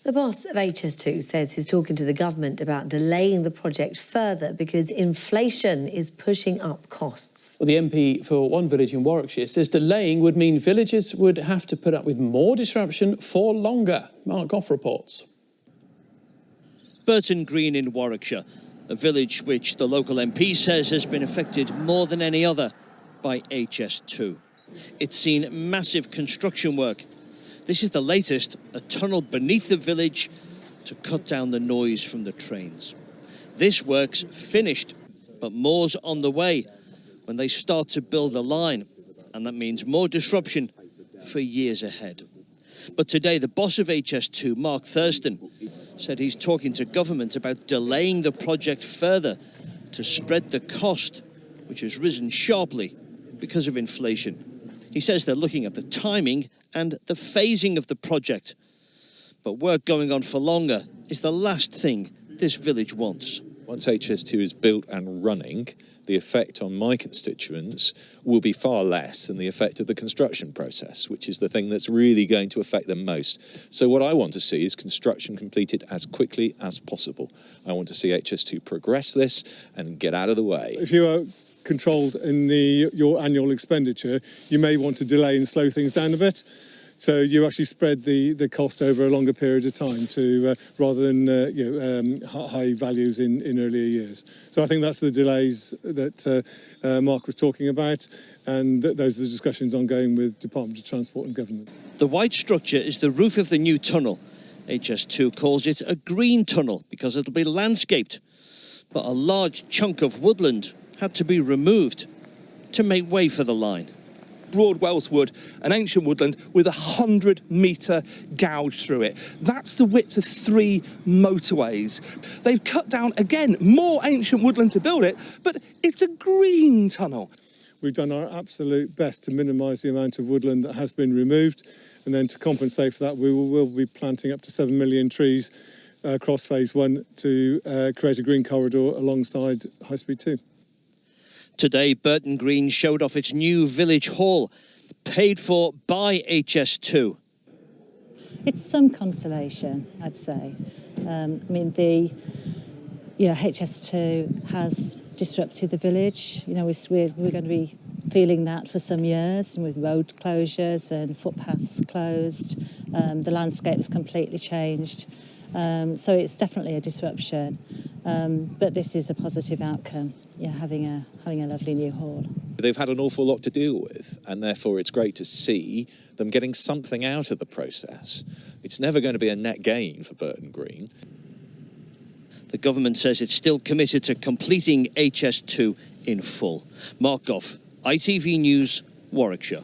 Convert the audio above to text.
The boss of HS2 says he's talking to the government about delaying the project further because inflation is pushing up costs. Well, the MP for one village in Warwickshire says delaying would mean villagers would have to put up with more disruption for longer. Mark Gough reports. Burton Green in Warwickshire, a village which the local MP says has been affected more than any other by HS2. It's seen massive construction work. This is the latest, a tunnel beneath the village to cut down the noise from the trains. This work's finished, but more's on the way when they start to build a line, and that means more disruption for years ahead. But today, the boss of HS2, Mark Thurston, said he's talking to government about delaying the project further to spread the cost, which has risen sharply because of inflation. He says they're looking at the timing and the phasing of the project. But work going on for longer is the last thing this village wants. Once HS2 is built and running, the effect on my constituents will be far less than the effect of the construction process, which is the thing that's really going to affect them most. So what I want to see is construction completed as quickly as possible. I want to see HS2 progress this and get out of the way. If you are controlled in your annual expenditure, you may want to delay and slow things down a bit. So you actually spread the cost over a longer period of time to rather than high values in earlier years. So I think that's the delays that Mark was talking about, and those are the discussions ongoing with Department of Transport and Government. The white structure is the roof of the new tunnel. HS2 calls it a green tunnel because it'll be landscaped. But a large chunk of woodland had to be removed to make way for the line. Broad Wells wood, an ancient woodland with a 100-metre gouge through it. That's the width of 3 motorways. They've cut down, again, more ancient woodland to build it, but it's a green tunnel. We've done our absolute best to minimise the amount of woodland that has been removed, and then to compensate for that, we will be planting up to 7 million trees across phase 1 to create a green corridor alongside High Speed 2. Today, Burton Green showed off its new village hall, paid for by HS2. It's some consolation, I'd say. HS2 has disrupted the village. You know, we're going to be feeling that for some years, and with road closures and footpaths closed. The landscape's completely changed. So it's definitely a disruption, but this is a positive outcome. Yeah, having a lovely new hall. They've had an awful lot to deal with, and therefore it's great to see them getting something out of the process. It's never going to be a net gain for Burton Green. The government says it's still committed to completing HS2 in full. Mark Gough, ITV News, Warwickshire.